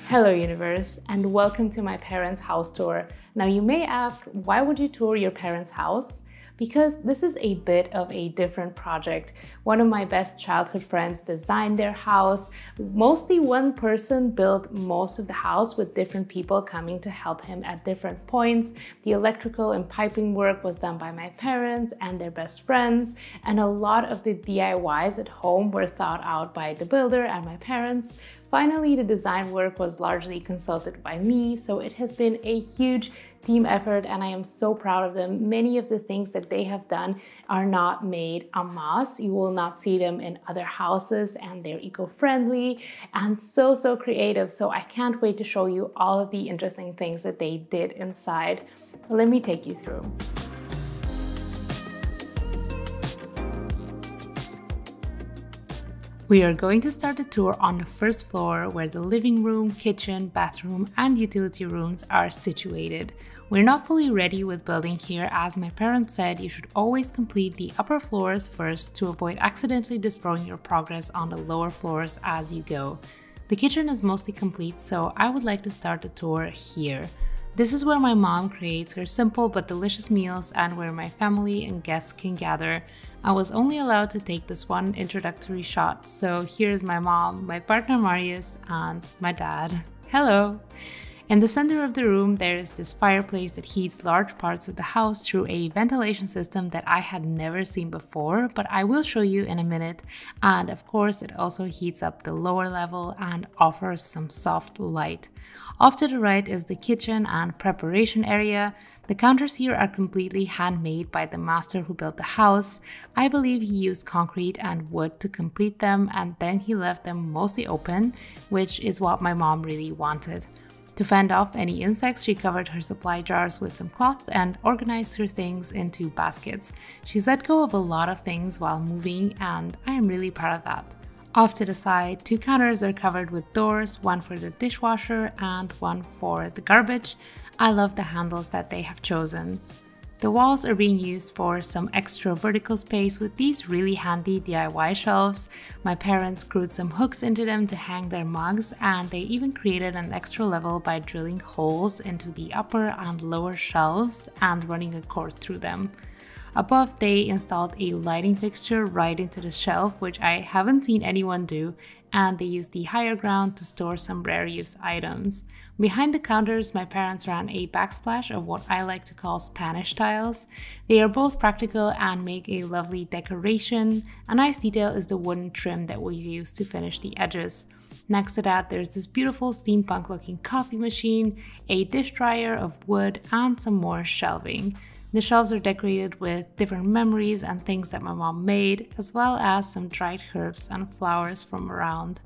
Hello universe, and welcome to my parents' house tour. Now you may ask, why would you tour your parents' house? Because this is a bit of a different project. One of my best childhood friends designed their house. Mostly one person built most of the house with different people coming to help him at different points. The electrical and piping work was done by my parents and their best friends, and a lot of the DIYs at home were thought out by the builder and my parents. Finally, the design work was largely consulted by me, so it has been a huge team effort and I am so proud of them. Many of the things that they have done are not made en masse. You will not see them in other houses, and they're eco-friendly and so creative. So I can't wait to show you all of the interesting things that they did inside. Let me take you through. We are going to start the tour on the first floor where the living room, kitchen, bathroom, and utility rooms are situated. We're not fully ready with building here, as my parents said you should always complete the upper floors first to avoid accidentally destroying your progress on the lower floors as you go. The kitchen is mostly complete, so I would like to start the tour here. This is where my mom creates her simple but delicious meals and where my family and guests can gather. I was only allowed to take this one introductory shot, so here's my mom, my partner Marius, and my dad. Hello! In the center of the room, there is this fireplace that heats large parts of the house through a ventilation system that I had never seen before, but I will show you in a minute. And of course, it also heats up the lower level and offers some soft light. Off to the right is the kitchen and preparation area. The counters here are completely handmade by the master who built the house. I believe he used concrete and wood to complete them, and then he left them mostly open, which is what my mom really wanted. To fend off any insects, she covered her supply jars with some cloth and organized her things into baskets. She's let go of a lot of things while moving, and I am really proud of that. Off to the side, two counters are covered with doors, one for the dishwasher and one for the garbage. I love the handles that they have chosen. The walls are being used for some extra vertical space with these really handy DIY shelves. My parents screwed some hooks into them to hang their mugs, and they even created an extra level by drilling holes into the upper and lower shelves and running a cord through them. Above, they installed a lighting fixture right into the shelf, which I haven't seen anyone do, and they used the higher ground to store some rare use items. Behind the counters, my parents ran a backsplash of what I like to call Spanish tiles. They are both practical and make a lovely decoration. A nice detail is the wooden trim that was used to finish the edges. Next to that, there's this beautiful steampunk looking coffee machine, a dish dryer of wood, and some more shelving. The shelves are decorated with different memories and things that my mom made, as well as some dried herbs and flowers from around.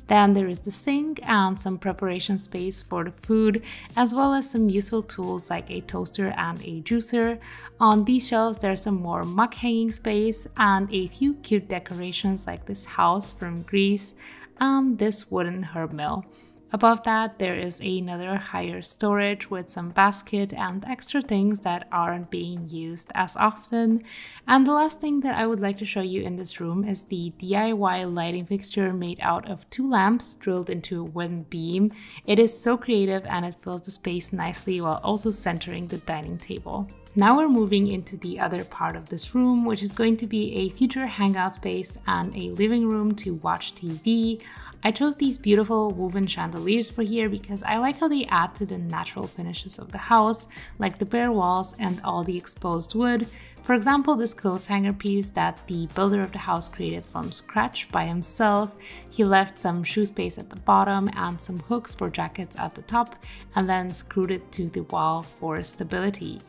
Then there is the sink and some preparation space for the food, as well as some useful tools like a toaster and a juicer. On these shelves, there's some more mug hanging space and a few cute decorations like this house from Greece and this wooden herb mill. Above that, there is another higher storage with some basket and extra things that aren't being used as often. And the last thing that I would like to show you in this room is the DIY lighting fixture made out of two lamps drilled into a wooden beam. It is so creative and it fills the space nicely while also centering the dining table. Now we're moving into the other part of this room, which is going to be a future hangout space and a living room to watch TV. I chose these beautiful woven chandeliers for here because I like how they add to the natural finishes of the house, like the bare walls and all the exposed wood. For example, this clothes hanger piece that the builder of the house created from scratch by himself. He left some shoe space at the bottom and some hooks for jackets at the top, and then screwed it to the wall for stability.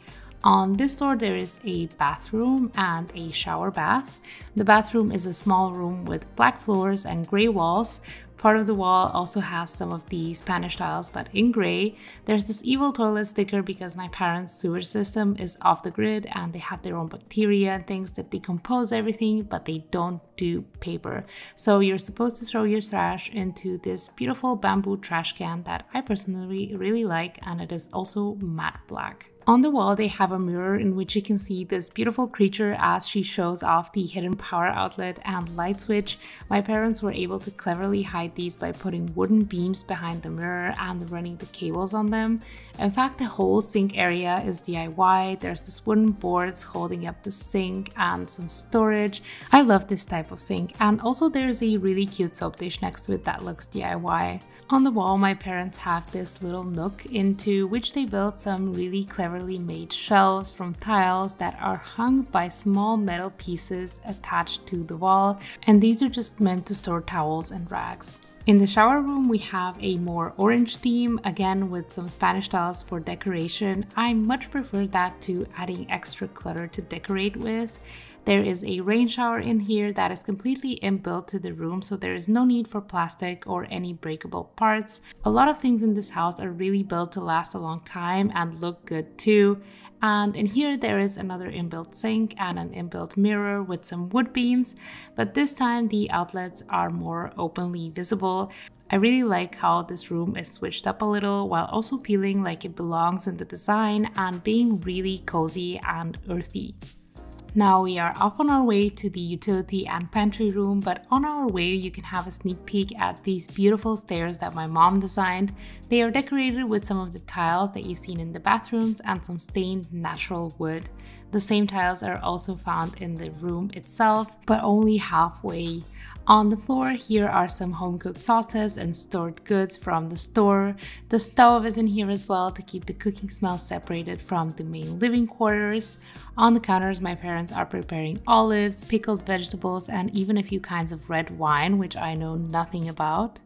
On this floor, there is a bathroom and a shower bath. The bathroom is a small room with black floors and gray walls. Part of the wall also has some of the Spanish tiles, but in gray. There's this evil toilet sticker because my parents' sewer system is off the grid and they have their own bacteria and things that decompose everything, but they don't do paper. So you're supposed to throw your trash into this beautiful bamboo trash can that I personally really like, and it is also matte black. On the wall, they have a mirror in which you can see this beautiful creature as she shows off the hidden power outlet and light switch. My parents were able to cleverly hide these by putting wooden beams behind the mirror and running the cables on them. In fact, the whole sink area is DIY. There's this wooden boards holding up the sink and some storage. I love this type of sink, and also there's a really cute soap dish next to it that looks DIY. On the wall, my parents have this little nook into which they built some really cleverly made shelves from tiles that are hung by small metal pieces attached to the wall, and these are just meant to store towels and rags. In the shower room, we have a more orange theme, again with some Spanish tiles for decoration. I much prefer that to adding extra clutter to decorate with. There is a rain shower in here that is completely inbuilt to the room, so there is no need for plastic or any breakable parts. A lot of things in this house are really built to last a long time and look good too. And in here there is another inbuilt sink and an inbuilt mirror with some wood beams, but this time the outlets are more openly visible. I really like how this room is switched up a little while also feeling like it belongs in the design and being really cozy and earthy. Now we are off on our way to the utility and pantry room, but on our way you can have a sneak peek at these beautiful stairs that my mom designed. They are decorated with some of the tiles that you've seen in the bathrooms and some stained natural wood. The same tiles are also found in the room itself, but only halfway. On the floor, here are some home-cooked sauces and stored goods from the store. The stove is in here as well to keep the cooking smell separated from the main living quarters. On the counters, my parents are preparing olives, pickled vegetables, and even a few kinds of red wine, which I know nothing about.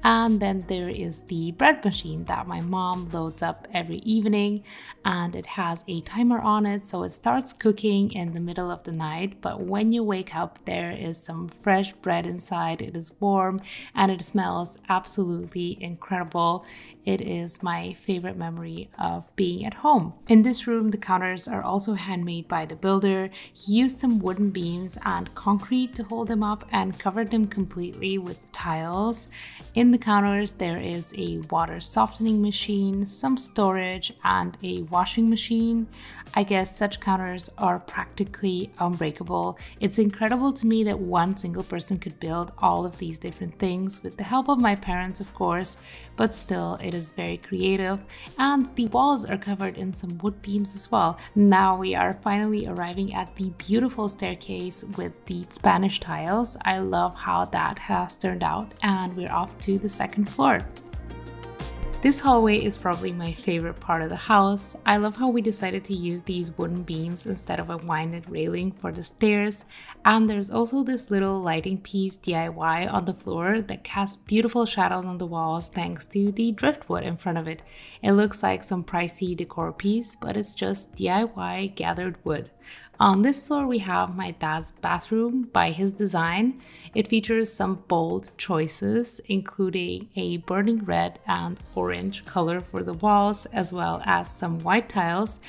And then there is the bread machine that my mom loads up every evening, and it has a timer on it, so it starts cooking in the middle of the night, but when you wake up, there is some fresh bread inside. It is warm and it smells absolutely incredible. It is my favorite memory of being at home. In this room, the counters are also handmade by the builder. He used some wooden beams and concrete to hold them up and covered them completely with tiles. In the counters, there is a water softening machine, some storage, and a washing machine. I guess such counters are practically unbreakable. It's incredible to me that one single person could build all of these different things with the help of my parents, of course, but still it is very creative. And the walls are covered in some wood beams as well. Now we are finally arriving at the beautiful staircase with the Spanish tiles. I love how that has turned out, and we're off to the second floor. This hallway is probably my favorite part of the house. I love how we decided to use these wooden beams instead of a winded railing for the stairs. And there's also this little lighting piece DIY on the floor that casts beautiful shadows on the walls thanks to the driftwood in front of it. It looks like some pricey decor piece, but it's just DIY gathered wood. On this floor, we have my dad's bathroom by his design. It features some bold choices, including a burning red and orange color for the walls, as well as some white tiles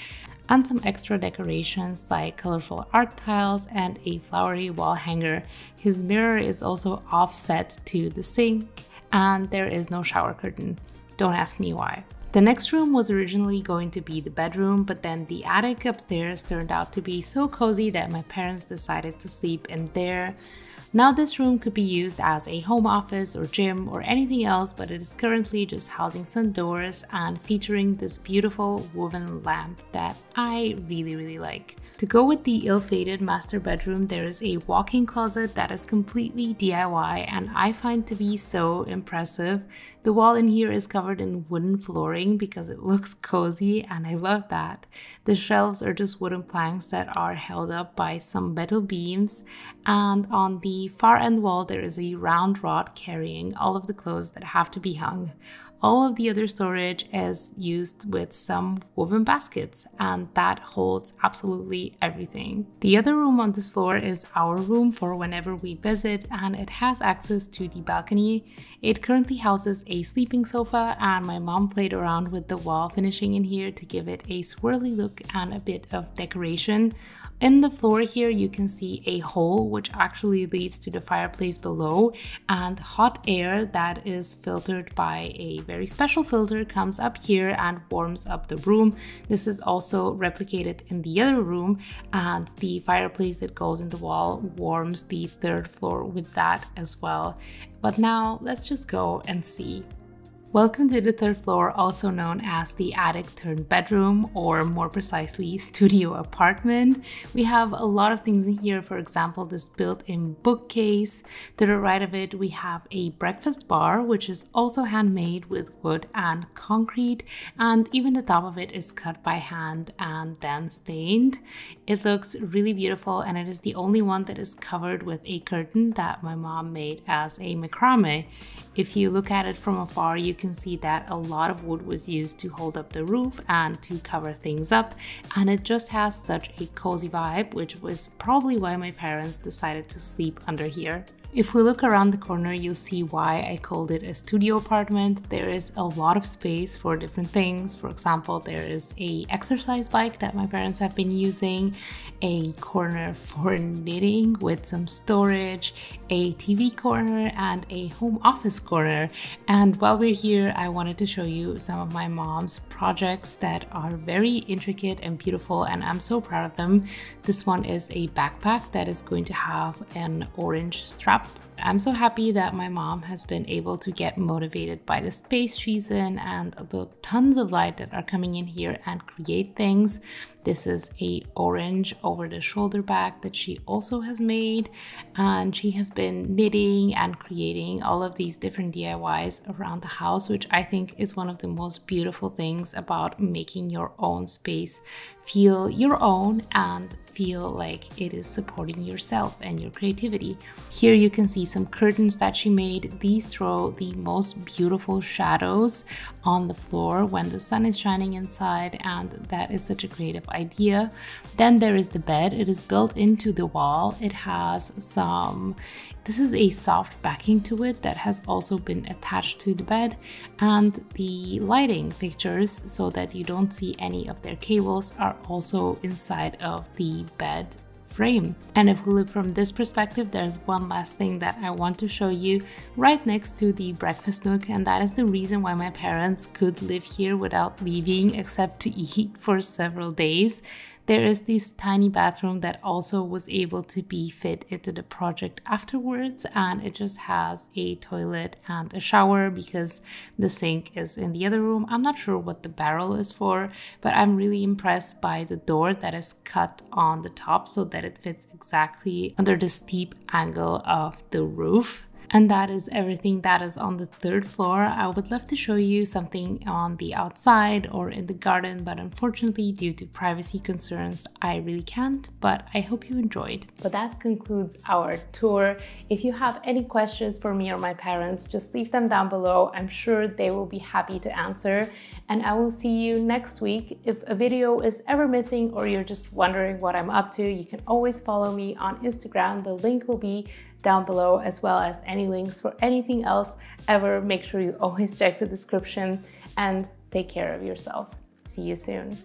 and some extra decorations like colorful art tiles and a flowery wall hanger. His mirror is also offset to the sink, and there is no shower curtain. Don't ask me why. The next room was originally going to be the bedroom, but then the attic upstairs turned out to be so cozy that my parents decided to sleep in there. Now this room could be used as a home office or gym or anything else, but it is currently just housing some doors and featuring this beautiful woven lamp that I really like. To go with the ill-fated master bedroom, there is a walk-in closet that is completely DIY and I find to be so impressive. The wall in here is covered in wooden flooring because it looks cozy, and I love that. The shelves are just wooden planks that are held up by some metal beams, and on the far end wall there is a round rod carrying all of the clothes that have to be hung. All of the other storage is used with some woven baskets, and that holds absolutely everything. The other room on this floor is our room for whenever we visit, and it has access to the balcony. It currently houses a sleeping sofa, and my mom played around with the wall finishing in here to give it a swirly look and a bit of decoration. In the floor here, you can see a hole which actually leads to the fireplace below and hot air that is filtered by a very special filter comes up here and warms up the room. This is also replicated in the other room, and the fireplace that goes in the wall warms the third floor with that as well. But now let's just go and see. Welcome to the third floor, also known as the attic turned bedroom, or more precisely, studio apartment. We have a lot of things in here. For example, this built-in bookcase. To the right of it, we have a breakfast bar, which is also handmade with wood and concrete. And even the top of it is cut by hand and then stained. It looks really beautiful, and it is the only one that is covered with a curtain that my mom made as a macrame. If you look at it from afar, you can see that a lot of wood was used to hold up the roof and to cover things up, and it just has such a cozy vibe, which was probably why my parents decided to sleep under here. If we look around the corner, you'll see why I called it a studio apartment. There is a lot of space for different things. For example, there is an exercise bike that my parents have been using, a corner for knitting with some storage, a TV corner, and a home office corner. And while we're here, I wanted to show you some of my mom's projects that are very intricate and beautiful, and I'm so proud of them. This one is a backpack that is going to have an orange strap. I'm so happy that my mom has been able to get motivated by the space she's in and the tons of light that are coming in here and create things. This is a orange over the shoulder bag that she also has made, and she has been knitting and creating all of these different DIYs around the house, which I think is one of the most beautiful things about making your own space feel your own and feel like it is supporting yourself and your creativity. Here you can see some curtains that she made. These throw the most beautiful shadows on the floor when the sun is shining inside, and that is such a creative idea. Then there is the bed. It is built into the wall. It has this is a soft backing to it that has also been attached to the bed, and the lighting fixtures, so that you don't see any of their cables, are also inside of the bed frame. And if we look from this perspective, there's one last thing that I want to show you right next to the breakfast nook, and that is the reason why my parents could live here without leaving except to eat for several days. There is this tiny bathroom that also was able to be fit into the project afterwards, and it just has a toilet and a shower because the sink is in the other room. I'm not sure what the barrel is for, but I'm really impressed by the door that is cut on the top so that it fits exactly under the steep angle of the roof. And that is everything that is on the third floor. I would love to show you something on the outside or in the garden, but unfortunately, due to privacy concerns, I really can't, but I hope you enjoyed. But that concludes our tour. If you have any questions for me or my parents, just leave them down below. I'm sure they will be happy to answer. And I will see you next week. If a video is ever missing or you're just wondering what I'm up to, you can always follow me on Instagram. The link will be down below, as well as any links for anything else ever. Make sure you always check the description, and take care of yourself. See you soon.